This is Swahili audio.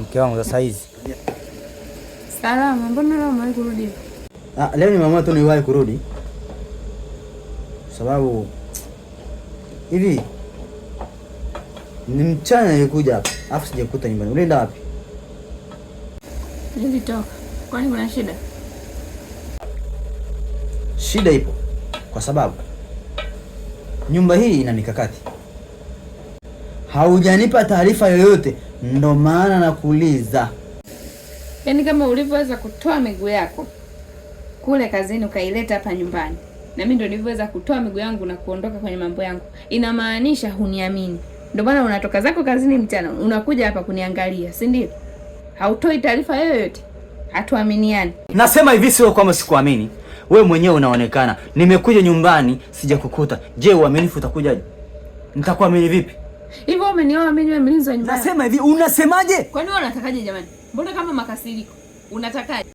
Mke wangu za saizi. Salama, mbona leo umewahi kurudi? Leo nimeamua tu niwahi kurudi. Sababu hivi ni mchana nilikuja hapa, afu sijakuta nyumbani. Unaenda wapi? Nilitoka. Kwani kuna shida? Shida ipo kwa sababu nyumba hii ina mikakati. Haujanipa taarifa yoyote, ndo maana nakuuliza. Yaani kama ulivyoweza kutoa miguu yako kule kazini ukaileta hapa nyumbani, na mimi ndo nilivyoweza kutoa miguu yangu na kuondoka kwenye mambo yangu, inamaanisha huniamini. Ndio maana unatoka zako kazini mchana, unakuja hapa kuniangalia, si ndio? Hautoi taarifa yoyote. Hatuaminiani. Nasema hivi sio kwamba sikuamini. Wewe mwenyewe unaonekana. Nimekuja nyumbani sijakukuta. Je, uaminifu utakujaje? Nitakuamini vipi? Hivyo umenioa mimi mlinzi wa nyumbani. Nasema hivi, unasemaje? Kwani wewe unatakaje jamani? Mbona kama makasiriko? Unatakaje?